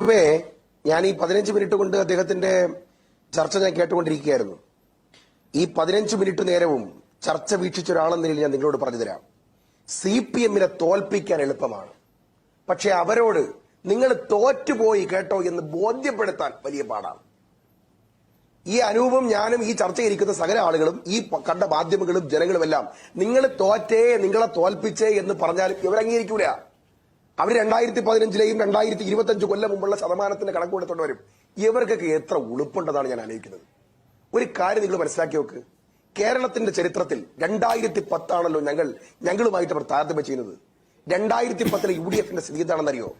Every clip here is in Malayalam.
മുമ്പേ ഞാൻ ഈ 15 മിനിറ്റ് കൊണ്ട് അദ്ദേഹത്തിന്റെ ചർച്ച ഞാൻ കേട്ടുകൊണ്ടിരിക്കുകയായിരുന്നു. ഈ 15 മിനിറ്റ് നേരവും ചർച്ച വീക്ഷിച്ച ഒരാളെന്ന നിലയിൽ ഞാൻ നിങ്ങളോട് പറഞ്ഞു തരാം. CPM-നെ തോൽപ്പിക്കാൻ എളുപ്പമാണ്, പക്ഷെ അവരോട് നിങ്ങൾ തോറ്റുപോയി കേട്ടോ എന്ന് ബോധ്യപ്പെടുത്താൻ വലിയ പാടാണ്. ഈ അനൂപും ഞാനും ഈ ചർച്ചയിരിക്കുന്ന സകല ആളുകളും ഈ കണ്ട മാധ്യമങ്ങളും ജനങ്ങളുമെല്ലാം നിങ്ങൾ തോറ്റേ, നിങ്ങളെ തോൽപ്പിച്ചേ എന്ന് പറഞ്ഞാലും ഇവർ അംഗീകരിക്കൂല. അവർ 2015-ലെയും 2025 കൊല്ലം മുമ്പുള്ള ശതമാനത്തിന്റെ കണക്ക് കൊടുത്തോണ്ട് വരും. ഇവർക്കൊക്കെ എത്ര ഉളുപ്പുണ്ടെന്നാണ് ഞാൻ ആലോചിക്കുന്നത്. ഒരു കാര്യം നിങ്ങൾ മനസ്സിലാക്കി നോക്ക്. കേരളത്തിന്റെ ചരിത്രത്തിൽ 2010 ആണല്ലോ ഞങ്ങളുമായിട്ട് അവർ താരതമ്യം ചെയ്യുന്നത്. 2010-ലെ UDF-ന്റെ സ്ഥിതി എന്താണെന്നറിയോ?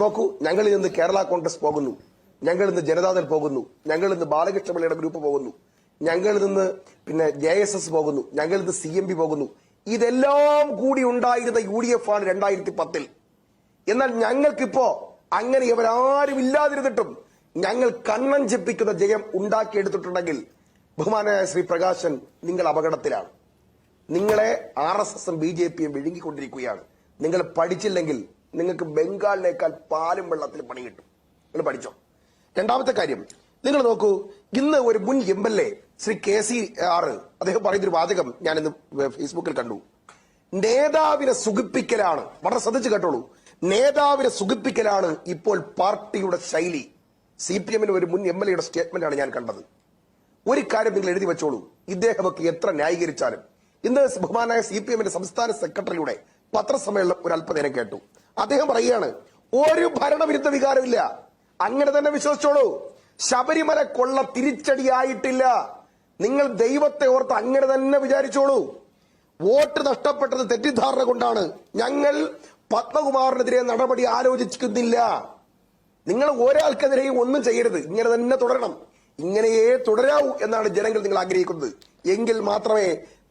നോക്കൂ, ഞങ്ങളിൽ നിന്ന് കേരള കോൺഗ്രസ് പോകുന്നു, ഞങ്ങളിൽ നിന്ന് ജനതാദൾ പോകുന്നു, ഞങ്ങളിൽ നിന്ന് ബാലകൃഷ്ണപിള്ളയുടെ ഗ്രൂപ്പ് പോകുന്നു, ഞങ്ങളിൽ നിന്ന് പിന്നെ JSS പോകുന്നു, ഞങ്ങളിൽ നിന്ന് CMP പോകുന്നു. ഇതെല്ലാം കൂടി ഉണ്ടായിരുന്ന UDF ആണ് 2010-ൽ. എന്നാൽ ഞങ്ങൾക്കിപ്പോ അങ്ങനെ ഇവരാരും ഇല്ലാതിരുന്നിട്ടും ഞങ്ങൾ കണ്ണഞ്ചിപ്പിക്കുന്ന ജയം ഉണ്ടാക്കിയെടുത്തിട്ടുണ്ടെങ്കിൽ ബഹുമാനായ ശ്രീ പ്രകാശൻ, നിങ്ങൾ അപകടത്തിലാണ്. നിങ്ങളെ RSS-ഉം BJP-യും വിഴുങ്ങിക്കൊണ്ടിരിക്കുകയാണ്. നിങ്ങൾ പഠിച്ചില്ലെങ്കിൽ നിങ്ങൾക്ക് ബംഗാളിനേക്കാൾ പാലും വെള്ളത്തിൽ പണി കിട്ടും. നിങ്ങൾ പഠിച്ചോ. രണ്ടാമത്തെ കാര്യം, നിങ്ങൾ നോക്കൂ, ഇന്ന് ഒരു മുൻ MLA ശ്രീ KCR അദ്ദേഹം പറയുന്നൊരു വാചകം ഞാൻ ഇന്ന് ഫേസ്ബുക്കിൽ കണ്ടു. നേതാവിനെ സുഖിപ്പിക്കലാണ്, വളരെ ശ്രദ്ധിച്ചു കേട്ടോളൂ, നേതാവിനെ സുഖിപ്പിക്കലാണ് ഇപ്പോൾ പാർട്ടിയുടെ ശൈലി. CPM-ന് ഒരു മുൻ MLA-യുടെ സ്റ്റേറ്റ്മെന്റ് ആണ് ഞാൻ കണ്ടത്. ഒരു കാര്യം നിങ്ങൾ എഴുതി വെച്ചോളൂ, ഇദ്ദേഹമൊക്കെ എത്ര ന്യായീകരിച്ചാലും. ഇന്ന് ബഹുമാനായ CPM-ന്റെ സംസ്ഥാന സെക്രട്ടറിയുടെ പത്രസമ്മേളനം ഒരു അല്പനേരം കേട്ടു. അദ്ദേഹം പറയുകയാണ്, ഒരു ഭരണവിരുദ്ധ വികാരമില്ല, അങ്ങനെ തന്നെ വിശ്വസിച്ചോളൂ. ശബരിമല കൊള്ള തിരിച്ചടിയായിട്ടില്ല, നിങ്ങൾ ദൈവത്തെ ഓർത്ത് അങ്ങനെ തന്നെ വിചാരിച്ചോളൂ. വോട്ട് നഷ്ടപ്പെട്ടത് തെറ്റിദ്ധാരണ കൊണ്ടാണ്. ഞങ്ങൾ പത്മകുമാറിനെതിരെ നടപടി ആലോചിക്കുന്നില്ല. നിങ്ങൾ ഒരാൾക്കെതിരെയും ഒന്നും ചെയ്യരുത്, ഇങ്ങനെ തന്നെ തുടരണം, ഇങ്ങനെയേ തുടരാവൂ എന്നാണ് ജനങ്ങൾ നിങ്ങൾ ആഗ്രഹിക്കുന്നത്. എങ്കിൽ മാത്രമേ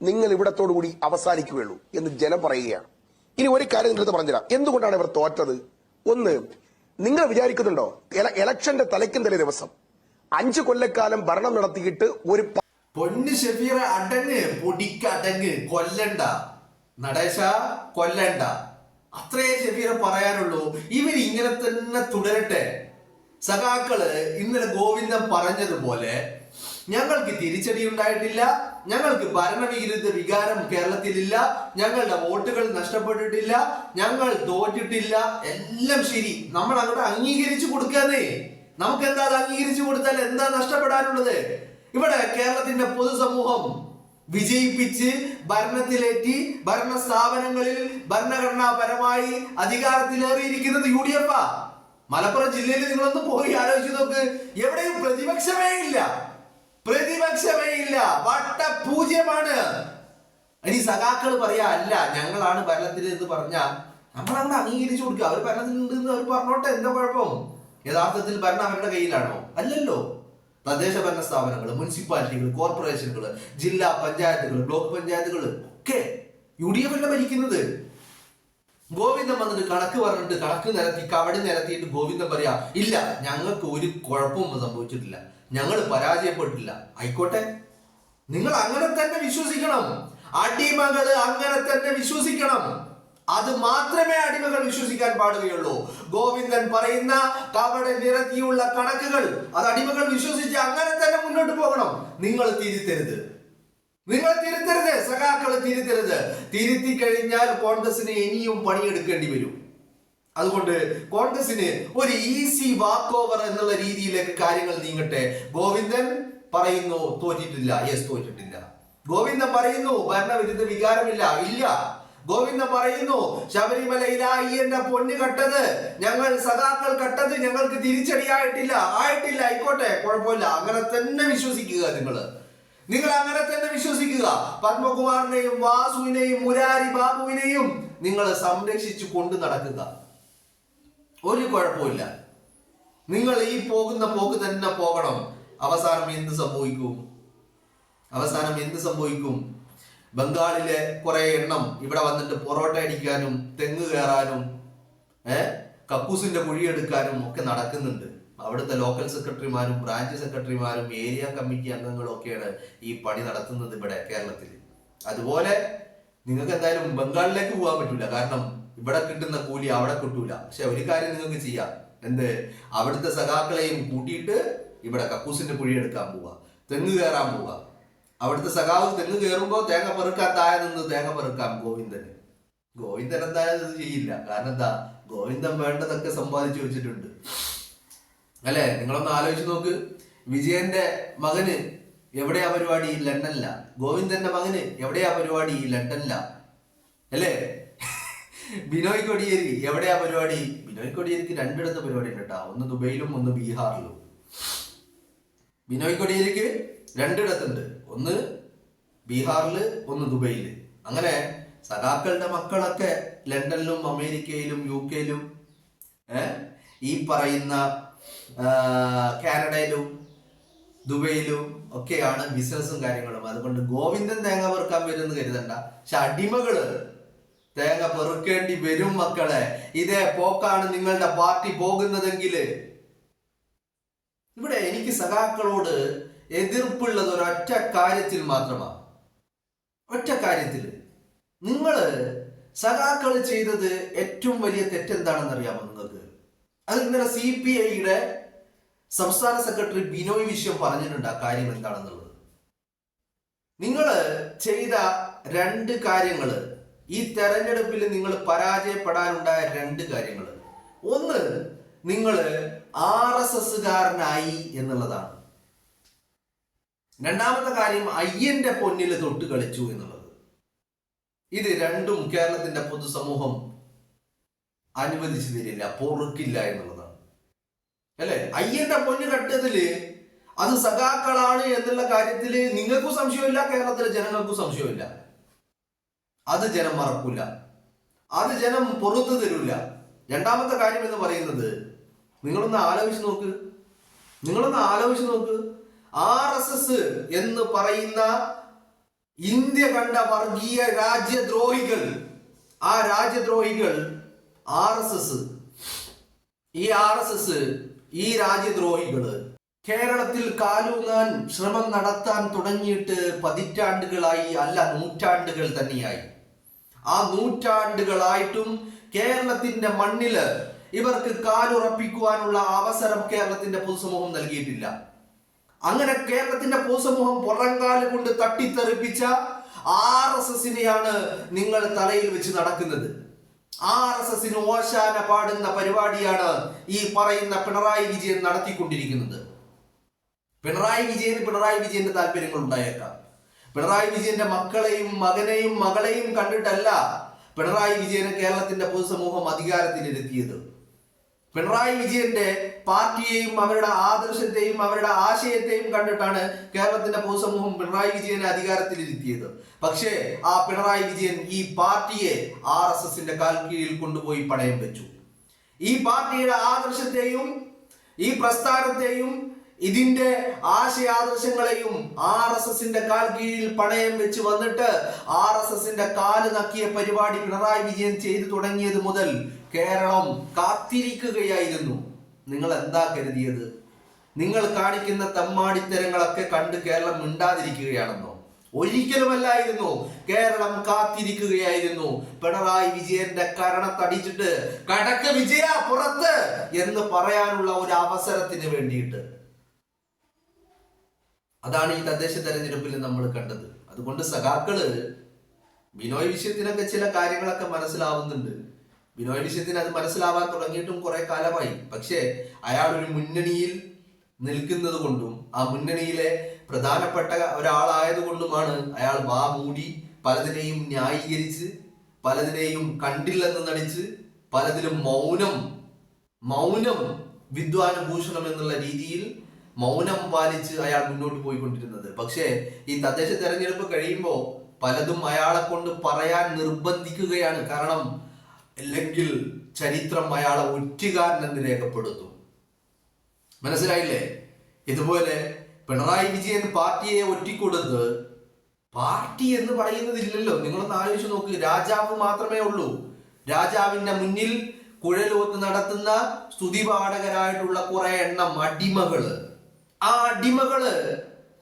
നിങ്ങൾ ഇവിടത്തോടുകൂടി അവസാനിക്കുകയുള്ളൂ എന്ന് ജനം പറയുകയാണ്. ഇനി ഒരു കാര്യം നിങ്ങളത് പറഞ്ഞുതരാം, എന്തുകൊണ്ടാണ് ഇവർ തോറ്റത്. ഒന്ന്, നിങ്ങൾ വിചാരിക്കുന്നുണ്ടോ ഇലക്ഷന്റെ തലയ്ക്കും തലേ ദിവസം 5 കൊല്ലക്കാലം ഭരണം നടത്തിയിട്ട് ഒരു പൊന്ന് ഷെഫീറ അടങ്ങ്, പൊടിക്കടങ്ങ്, കൊല്ലണ്ട നടേശ, കൊല്ലണ്ട, അത്രേ ഷെഫീറ പറയാനുള്ളൂ. ഇവർ ഇങ്ങനെ തന്നെ തുടരട്ടെ. സഖാക്കള് ഇന്നലെ ഗോവിന്ദൻ പറഞ്ഞതുപോലെ ഞങ്ങൾക്ക് തിരിച്ചടി ഉണ്ടായിട്ടില്ല, ഞങ്ങൾക്ക് ഭരണവിരുദ്ധ വികാരം കേരളത്തിലില്ല, ഞങ്ങളുടെ വോട്ടുകൾ നഷ്ടപ്പെട്ടിട്ടില്ല, ഞങ്ങൾ തോറ്റിട്ടില്ല, എല്ലാം ശരി. നമ്മൾ അങ്ങോട്ട് അംഗീകരിച്ചു കൊടുക്കാന്നേ. നമുക്ക് എന്താ അത് അംഗീകരിച്ചു കൊടുത്താൽ എന്താ നഷ്ടപ്പെടാനുള്ളത്? ഇവിടെ കേരളത്തിന്റെ പൊതുസമൂഹം വിജയിപ്പിച്ച് ഭരണത്തിലേറ്റി ഭരണ സ്ഥാപനങ്ങളിൽ ഭരണഘടനാപരമായി അധികാരത്തിലേറിയിരിക്കുന്നത് UDF. മലപ്പുറം ജില്ലയിൽ നിങ്ങളൊന്ന് പോയി ആലോചിച്ച് നോക്ക്, എവിടെയും പ്രതിപക്ഷമേ ഇല്ല, പ്രതിപക്ഷമേ ഇല്ല, വട്ടപൂജ്യമാണ്. ഇനി സഖാക്കൾ പറയാ അല്ല ഞങ്ങളാണ് ഭരണത്തിൽ എന്ന് പറഞ്ഞാൽ നമ്മൾ അങ്ങനെ അംഗീകരിച്ചു കൊടുക്കുക. അവർ ഭരണത്തിലുണ്ട് എന്ന് അവർ പറഞ്ഞോട്ടെ, എന്താ കുഴപ്പം? യഥാർത്ഥത്തിൽ ഭരണം അവരുടെ കയ്യിലാണോ? അല്ലല്ലോ. തദ്ദേശ ഭരണ സ്ഥാപനങ്ങൾ, മുനിസിപ്പാലിറ്റികൾ, കോർപ്പറേഷനുകൾ, ജില്ലാ പഞ്ചായത്തുകൾ, ബ്ലോക്ക് പഞ്ചായത്തുകൾ ഒക്കെ UDF അല്ല ഭരിക്കുന്നത്. ഗോവിന്ദൻ വന്നിട്ട് കണക്ക് പറഞ്ഞിട്ട് കണക്ക് നിരത്തി കവടി നിരത്തിയിട്ട് ഗോവിന്ദൻ പറയാ ഇല്ല ഞങ്ങൾക്ക് ഒരു കുഴപ്പമൊന്നും സംഭവിച്ചിട്ടില്ല, ഞങ്ങൾ പരാജയപ്പെട്ടില്ല. ആയിക്കോട്ടെ, നിങ്ങൾ അങ്ങനെ തന്നെ വിശ്വസിക്കണം. അടിമകള് അങ്ങനെ തന്നെ വിശ്വസിക്കണം. അത് മാത്രമേ അടിമകൾ വിശ്വസിക്കാൻ പാടുകയുള്ളൂ. ഗോവിന്ദൻ പറയുന്ന കവടി നിരത്തിയുള്ള കണക്കുകൾ അത് അടിമകൾ വിശ്വസിച്ച് അങ്ങനെ തന്നെ മുന്നോട്ട് പോകണം. നിങ്ങൾ തിരുത്തരുത്, നിങ്ങൾ തിരുത്തരുത്, സഖാക്കൾ തിരുത്തരുത്. തിരുത്തി കഴിഞ്ഞാൽ കോൺഗ്രസിന് ഇനിയും പണിയെടുക്കേണ്ടി വരും. അതുകൊണ്ട് കോൺഗ്രസിന് ഒരു ഈസി വാക്ക് ഓവർ എന്നുള്ള രീതിയിലേക്ക് കാര്യങ്ങൾ നീങ്ങട്ടെ. ഗോവിന്ദൻ പറയുന്നു തോറ്റിട്ടില്ല, യെസ് തോറ്റിട്ടില്ല. ഗോവിന്ദൻ പറയുന്നു ഭരണവിരുദ്ധ വികാരമില്ല, ഇല്ല. ഗോവിന്ദൻ പറയുന്നു ശബരിമലയിൽ അയ്യന്റെ പൊന്ന് കട്ടത് ഞങ്ങൾ സഖാക്കൾ കട്ടത് ഞങ്ങൾക്ക് തിരിച്ചടിയായിട്ടില്ല, ആയിട്ടില്ല, ആയിക്കോട്ടെ, കുഴപ്പമില്ല. അങ്ങനെ തന്നെ വിശ്വസിക്കുക. നിങ്ങൾ അങ്ങനെ തന്നെ വിശ്വസിക്കുക. പത്മകുമാറിനെയും വാസുവിനെയും മുരാരി ബാബുവിനെയും നിങ്ങൾ സംരക്ഷിച്ചു കൊണ്ട് നടക്കുക. ഒരു കുഴപ്പമില്ല. നിങ്ങൾ ഈ പോകുന്ന പോക്ക് തന്നെ പോകണം. അവസാനം എന്ത് സംഭവിക്കും? അവസാനം എന്ത് സംഭവിക്കും? ബംഗാളിലെ കുറെ എണ്ണം ഇവിടെ വന്നിട്ട് പൊറോട്ട അടിക്കാനും തെങ്ങ് കയറാനും കക്കൂസിന്റെ കുഴിയെടുക്കാനും ഒക്കെ നടക്കുന്നുണ്ട്. അവിടുത്തെ ലോക്കൽ സെക്രട്ടറിമാരും ബ്രാഞ്ച് സെക്രട്ടറിമാരും ഏരിയ കമ്മിറ്റി അംഗങ്ങളും ഒക്കെയാണ് ഈ പണി നടത്തുന്നത് ഇവിടെ കേരളത്തിൽ. അതുപോലെ നിങ്ങൾക്ക് എന്തായാലും ബംഗാളിലേക്ക് പോകാൻ പറ്റൂല, കാരണം ഇവിടെ കിട്ടുന്ന കൂലി അവിടെ കിട്ടൂല. പക്ഷെ ഒരു കാര്യം നിങ്ങൾക്ക് ചെയ്യാം, എന്ത് അവിടുത്തെ സഖാക്കളെയും കൂട്ടിയിട്ട് ഇവിടെ കക്കൂസിന്റെ കുഴി എടുക്കാൻ പോവുക, തെങ്ങ് കയറാൻ പോവുക. അവിടുത്തെ സഖാവ് തെങ്ങ് കയറുമ്പോൾ തേങ്ങ പെറുക്കാൻ താഴെ നിന്ന് തേങ്ങ പെറുക്കാം ഗോവിന്ദന്. ഗോവിന്ദൻ എന്തായാലും ഇത് ചെയ്യില്ല. കാരണം എന്താ, ഗോവിന്ദൻ വേണ്ടതൊക്കെ സമ്പാദിച്ചു വെച്ചിട്ടുണ്ട് അല്ലെ. നിങ്ങളൊന്ന് ആലോചിച്ച് നോക്ക്. വിജയന്റെ മകന് എവിടെയാ പരിപാടി? ലണ്ടനില. ഗോവിന്ദന്റെ മകന് എവിടെയാ പരിപാടി? ലണ്ടനില അല്ലേ. ബിനോയ് കൊടിയേരി എവിടെയാ പരിപാടി? ബിനോയ് കൊടിയേരിക്ക് രണ്ടിടത്ത് പരിപാടി ഉണ്ട് കേട്ടോ, ഒന്ന് ദുബൈയിലും ഒന്ന് ബീഹാറിലും. ബിനോയ് കൊടിയേരിക്ക് രണ്ടിടത്തുണ്ട്, ഒന്ന് ബീഹാറില് ഒന്ന് ദുബൈയില്. അങ്ങനെ സഖാക്കളുടെ മക്കളൊക്കെ ലണ്ടനിലും അമേരിക്കയിലും UK-യിലും ഈ പറയുന്ന കാനഡയിലും ദുബൈയിലും ഒക്കെയാണ് ബിസിനസ്സും കാര്യങ്ങളും. അതുകൊണ്ട് ഗോവിന്ദൻ തേങ്ങ പെറുക്കാൻ വരുമെന്ന് കരുതണ്ട. പക്ഷെ അടിമകള് തേങ്ങ പെറുക്കേണ്ടി വരും മക്കളെ. ഇതേ പോക്കാണ് നിങ്ങളുടെ പാർട്ടി പോകുന്നതെങ്കിൽ. ഇവിടെ എനിക്ക് സഖാക്കളോട് എതിർപ്പുള്ളത് ഒരൊറ്റ കാര്യത്തിൽ മാത്രമാണ്. ഒറ്റ കാര്യത്തിൽ. നിങ്ങള് സഖാക്കൾ ചെയ്തത് ഏറ്റവും വലിയ തെറ്റെന്താണെന്ന് അറിയാമോ നിങ്ങൾക്ക്? അത് ഇന്നലെ CPI-യുടെ സംസ്ഥാന സെക്രട്ടറി ബിനോയ് വിശ്വം പറഞ്ഞിട്ടുണ്ട് ആ കാര്യം എന്താണെന്നുള്ളത്. നിങ്ങള് ചെയ്ത രണ്ട് കാര്യങ്ങള്, ഈ തെരഞ്ഞെടുപ്പിൽ നിങ്ങൾ പരാജയപ്പെടാനുണ്ടായ രണ്ട് കാര്യങ്ങൾ. ഒന്ന്, നിങ്ങള് RSSകാരനായി എന്നുള്ളതാണ്. രണ്ടാമത്തെ കാര്യം അയ്യന്റെ പൊന്നിൽ തൊട്ട് കളിച്ചു എന്നുള്ളത്. ഇത് രണ്ടും കേരളത്തിന്റെ പൊതുസമൂഹം അനുവദിച്ചു തരില്ല, പൊറുക്കില്ല എന്നുള്ളതാണ് അല്ലെ. അയ്യന്റെ പൊന്ന് കട്ടതില് അത് സഖാക്കളാണ് എന്നുള്ള കാര്യത്തില് നിങ്ങൾക്കും സംശയമില്ല, കേരളത്തിലെ ജനങ്ങൾക്കും സംശയമില്ല. അത് ജനം മറക്കൂല, അത് ജനം പുറത്തു തരൂല. രണ്ടാമത്തെ കാര്യം എന്ന് പറയുന്നത്, നിങ്ങളൊന്ന് ആലോചിച്ച് നോക്ക്. RSS എന്ന് പറയുന്ന ഇന്ത്യ കണ്ട വർഗീയ രാജ്യദ്രോഹികൾ, ആ രാജ്യദ്രോഹികൾ RSS, ഈ രാജ്യദ്രോഹികള് കേരളത്തിൽ കാലൂന്നാൻ ശ്രമം നടത്താൻ തുടങ്ങിയിട്ട് പതിറ്റാണ്ടുകളായി, അല്ല നൂറ്റാണ്ടുകൾ തന്നെയായി. ആ നൂറ്റാണ്ടുകളായിട്ടും കേരളത്തിന്റെ മണ്ണില് ഇവർക്ക് കാലുറപ്പിക്കുവാനുള്ള അവസരം കേരളത്തിന്റെ പൊതുസമൂഹം നൽകിയിട്ടില്ല. അങ്ങനെ കേരളത്തിന്റെ പൊതുസമൂഹം പുറംകാല് കൊണ്ട് തട്ടിത്തെറിപ്പിച്ച RSSനെയാണ് നിങ്ങൾ തലയിൽ വെച്ച് നടക്കുന്നത്. RSSന് ഓശാന പാടുന്ന പരിപാടിയാണ് ഈ പറയുന്ന പിണറായി വിജയൻ നടത്തിക്കൊണ്ടിരിക്കുന്നത്. പിണറായി വിജയന്റെ താല്പര്യങ്ങൾ ഉണ്ടായേക്കാം. പിണറായി വിജയന്റെ മക്കളെയും മകനെയും മകളെയും കണ്ടിട്ടല്ല പിണറായി വിജയനെ കേരളത്തിന്റെ പൊതുസമൂഹം അധികാരത്തിലിരുത്തിയത്. പിണറായി വിജയന്റെ പാർട്ടിയെയും അവരുടെ ആദർശത്തെയും അവരുടെ ആശയത്തെയും കണ്ടിട്ടാണ് കേരളത്തിന്റെ പൊതുസമൂഹം പിണറായി വിജയനെ അധികാരത്തിലിരുത്തിയത്. പക്ഷേ ആ പിണറായി വിജയൻ ഈ പാർട്ടിയെ RSSന്റെ കാൽ കീഴിൽ കൊണ്ടുപോയി പണയം വെച്ചു. ഈ പാർട്ടിയുടെ ആദർശത്തെയും ഈ പ്രസ്ഥാനത്തെയും ഇതിന്റെ ആശയാദർശങ്ങളെയും RSSന്റെ കാൽ കീഴിൽ പണയം വെച്ച് വന്നിട്ട് RSSന്റെ കാല് നക്കിയ പരിപാടി പിണറായി വിജയൻ ചെയ്തു തുടങ്ങിയത് മുതൽ കേരളം കാത്തിരിക്കുകയായിരുന്നു. നിങ്ങൾ എന്താ കരുതിയത്? നിങ്ങൾ കാണിക്കുന്ന തമ്മാടിത്തരങ്ങളൊക്കെ കണ്ട് കേരളം മിണ്ടാതിരിക്കുകയാണെന്നോ? ഒരിക്കലുമല്ലായിരുന്നു. കേരളം കാത്തിരിക്കുകയായിരുന്നു പിണറായി വിജയന്റെ കരണത്തടിച്ചിട്ട് കടക്ക് വിജയ പുറത്ത് എന്ന് പറയാനുള്ള ഒരു അവസരത്തിന് വേണ്ടിയിട്ട്. അതാണ് ഈ തദ്ദേശ തെരഞ്ഞെടുപ്പിൽ നമ്മൾ കണ്ടത്. അതുകൊണ്ട് സഖാക്കള് ബിനോയ് വിഷയത്തിനൊക്കെ ചില കാര്യങ്ങളൊക്കെ മനസ്സിലാവുന്നുണ്ട്. ബിനോയ് വിഷയത്തിന് അത് മനസ്സിലാവാൻ തുടങ്ങിയിട്ടും കുറെ കാലമായി. പക്ഷേ അയാൾ ഒരു മുന്നണിയിൽ നിൽക്കുന്നത് കൊണ്ടും ആ മുന്നണിയിലെ പ്രധാനപ്പെട്ട ഒരാളായതുകൊണ്ടുമാണ് അയാൾ വാ മൂടി പലതിനെയും ന്യായീകരിച്ച്, പലതിനെയും കണ്ടില്ലെന്ന് നടിച്ച്, പലതിലും മൗനം വിദ്വാനുഭൂഷണം എന്നുള്ള രീതിയിൽ മൗനം പാലിച്ച് അയാൾ മുന്നോട്ട് പോയിക്കൊണ്ടിരുന്നത്. പക്ഷേ ഈ തദ്ദേശ തെരഞ്ഞെടുപ്പ് കഴിയുമ്പോൾ പലതും അയാളെ കൊണ്ട് പറയാൻ നിർബന്ധിക്കുകയാണ്. കാരണം അല്ലെങ്കിൽ ചരിത്രം അയാളെ ഒറ്റുകാരനെന്ന് രേഖപ്പെടുത്തും. മനസ്സിലായില്ലേ? ഇതുപോലെ പിണറായി വിജയൻ പാർട്ടിയെ ഒറ്റിക്കൊടുത്ത്, പാർട്ടി എന്ന് പറയുന്നതില്ലല്ലോ. നിങ്ങളൊന്ന് ആലോചിച്ച് നോക്ക്. രാജാവ് മാത്രമേ ഉള്ളൂ. രാജാവിന്റെ മുന്നിൽ കുഴലൂത്ത് നടത്തുന്ന സ്തുതിപാഠകരായിട്ടുള്ള കുറെ എണ്ണം അടിമകള്. ആ അടിമകള്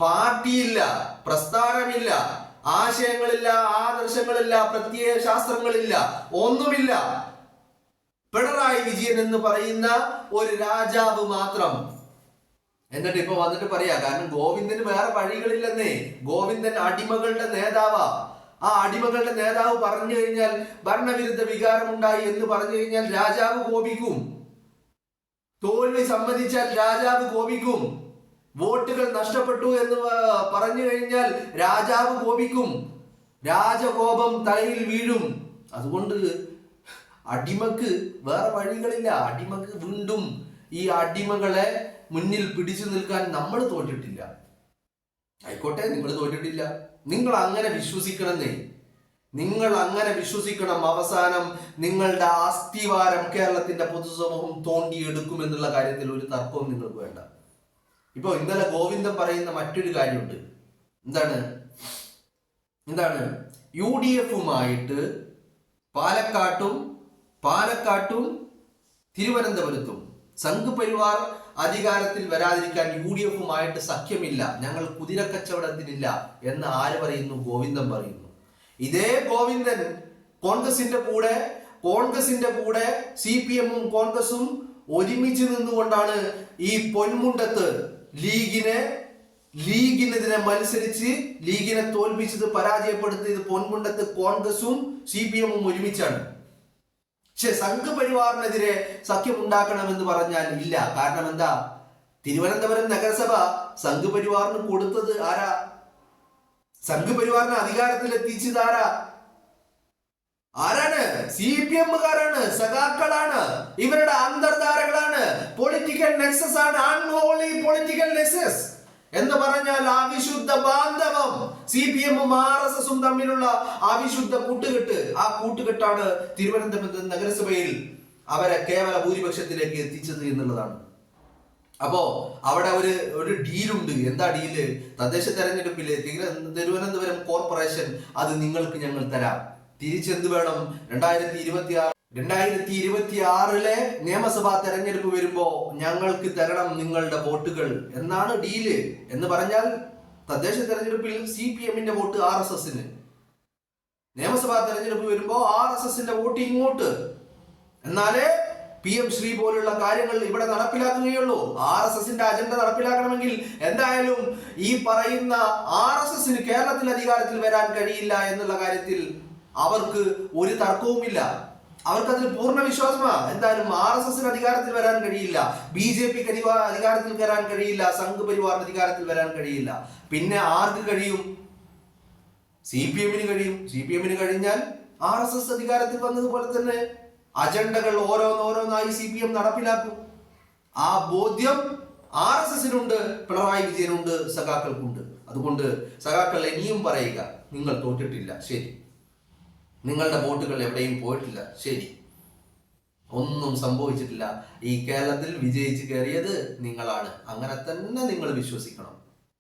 പാർട്ടിയില്ല, പ്രസ്ഥാനമില്ല, ആശയങ്ങളില്ല, ആദർശങ്ങളില്ല, പ്രത്യയ ശാസ്ത്രങ്ങളില്ല, ഒന്നുമില്ല. പിണറായി വിജയൻ എന്ന് പറയുന്ന ഒരു രാജാവ് മാത്രം. എന്നിട്ട് ഇപ്പൊ വന്നിട്ട് പറയാ, കാരണം ഗോവിന്ദന് വേറെ വഴികളില്ലെന്നേ. ഗോവിന്ദൻ അടിമകളുടെ നേതാവാ. ആ അടിമകളുടെ നേതാവ് പറഞ്ഞു കഴിഞ്ഞാൽ ഭരണവിരുദ്ധ വികാരം ഉണ്ടായി എന്ന് പറഞ്ഞു കഴിഞ്ഞാൽ രാജാവ് കോപിക്കും. തോൽവി സമ്മതിച്ചാൽ രാജാവ് കോപിക്കും. വോട്ടുകൾ നഷ്ടപ്പെട്ടു എന്ന് പറഞ്ഞു കഴിഞ്ഞാൽ രാജാവ് കോപിക്കും. രാജകോപം തലയിൽ വീഴും. അതുകൊണ്ട് അടിമക്ക് വേറെ വഴികളില്ല. അടിമക്ക് വീണ്ടും ഈ അടിമകളെ മുന്നിൽ പിടിച്ചു നിൽക്കാൻ നമ്മൾ തോറ്റിട്ടില്ല. ആയിക്കോട്ടെ, നിങ്ങൾ തോറ്റിട്ടില്ല. നിങ്ങൾ അങ്ങനെ വിശ്വസിക്കണമെന്നേ. നിങ്ങൾ അങ്ങനെ വിശ്വസിക്കണം. അവസാനം നിങ്ങളുടെ അസ്ഥിവാരം കേരളത്തിന്റെ പൊതുസമൂഹം തോണ്ടിയെടുക്കുമെന്നുള്ള കാര്യത്തിൽ ഒരു തർക്കവും നിങ്ങൾക്ക് വേണ്ട. ഇപ്പൊ ഇന്നലെ ഗോവിന്ദൻ പറയുന്ന മറ്റൊരു കാര്യമുണ്ട്. എന്താണ് UDFുമായിട്ട് പാലക്കാട്ടും തിരുവനന്തപുരത്തും സംഘ് പരിവാർ അധികാരത്തിൽ വരാതിരിക്കാൻ UDFുമായിട്ട് സഖ്യമില്ല, ഞങ്ങൾ കുതിരക്കച്ചവടത്തിനില്ല എന്ന് ആര് പറയുന്നു? ഗോവിന്ദൻ പറയുന്നു. ഇതേ ഗോവിന്ദൻ കോൺഗ്രസിന്റെ കൂടെ CPMഉം കോൺഗ്രസും ഒരുമിച്ച് നിന്നുകൊണ്ടാണ് ഈ പൊന്മുണ്ടത്ത് ലീഗിനെതിരെ മത്സരിച്ച് ലീഗിനെ തോൽപ്പിച്ചത്, പരാജയപ്പെടുത്തിയത് പൊന്മുണ്ടത്ത് കോൺഗ്രസും CPMഉം ഒരുമിച്ചാണ്. പക്ഷെ സംഘ് പരിവാറിനെതിരെ സഖ്യം ഉണ്ടാക്കണമെന്ന് പറഞ്ഞാൽ ഇല്ല. കാരണം എന്താ? തിരുവനന്തപുരം നഗരസഭ സംഘ് പരിവാറിന് കൊടുത്തത് ആരാ? സംഘ് പരിവാറിനെ അധികാരത്തിൽ എത്തിച്ചത് ആരാണ്? CPMകാരാണ്, സഖാക്കളാണ്, ഇവരുടെ അന്തർധാരകളാണ്, പൊളിറ്റിക്കൽ നെക്സസ് ആണ്, അൺഹോളി പൊളിറ്റിക്കൽ നെക്സസ് എന്ന് പറഞ്ഞാൽ അവിശുദ്ധ ബാന്ധവം. CPMഉം RSSഉം തമ്മിലുള്ള അവിശുദ്ധ കൂട്ടുകെട്ട്. ആ കൂട്ടുകെട്ടാണ് തിരുവനന്തപുരം നഗരസഭയിൽ അവരെ കേവല ഭൂരിപക്ഷത്തിലേക്ക് എത്തിച്ചത് എന്നുള്ളതാണ്. അപ്പോ അവിടെ ഒരു ഡീലുണ്ട്. എന്താ ഡീല്? തദ്ദേശ തെരഞ്ഞെടുപ്പില് തിരുവനന്തപുരം കോർപ്പറേഷൻ അത് നിങ്ങൾക്ക് ഞങ്ങൾ തരാം. തിരിച്ചെന്ത് വേണം? 2026 നിയമസഭാ തെരഞ്ഞെടുപ്പ് വരുമ്പോ ഞങ്ങൾക്ക് തരണം നിങ്ങളുടെ വോട്ടുകൾ എന്നാണ് ഡീല്. എന്ന് പറഞ്ഞാൽ തദ്ദേശ തെരഞ്ഞെടുപ്പിൽ CPMന്റെ വോട്ട് RSSന്, നിയമസഭാ തെരഞ്ഞെടുപ്പ് വരുമ്പോ RSSന്റെ വോട്ട് ഇങ്ങോട്ട്. എന്നാലേ PM ശ്രീ പോലുള്ള കാര്യങ്ങൾ ഇവിടെ നടപ്പിലാക്കുകയുള്ളൂ. RSSന്റെ അജണ്ട നടപ്പിലാക്കണമെങ്കിൽ എന്തായാലും ഈ പറയുന്ന RSSന് കേരളത്തിൽ അധികാരത്തിൽ വരാൻ കഴിയില്ല എന്നുള്ള കാര്യത്തിൽ അവർക്ക് ഒരു തർക്കവുമില്ല. അവർക്കതിൽ പൂർണ്ണ വിശ്വാസമാണ്. എന്തായാലും RSSന് അധികാരത്തിൽ വരാൻ കഴിയില്ല, BJPക്ക് അധികാരത്തിൽ വരാൻ കഴിയില്ല, സംഘ് പരിവാറിന് അധികാരത്തിൽ വരാൻ കഴിയില്ല. പിന്നെ ആർക്ക് കഴിയും? CPMന് കഴിയും. CPMന് കഴിഞ്ഞാൽ RSS അധികാരത്തിൽ വന്നതുപോലെ തന്നെ അജണ്ടകൾ ഓരോന്നായി CPM നടപ്പിലാക്കും. ആ ബോധ്യം RSSനുണ്ട്, പിണറായി വിജയനുണ്ട്, സഖാക്കൾക്കുണ്ട്. അതുകൊണ്ട് സഖാക്കൾ ഇനിയും പറയുക, നിങ്ങൾ തോറ്റിട്ടില്ല, ശരി. നിങ്ങളുടെ വോട്ടുകൾ എവിടെയും പോയിട്ടില്ല, ശരി. ഒന്നും സംഭവിച്ചിട്ടില്ല. ഈ കേരളത്തിൽ വിജയിച്ച് കയറിയത് നിങ്ങളാണ്. അങ്ങനെ തന്നെ നിങ്ങൾ വിശ്വസിക്കണം.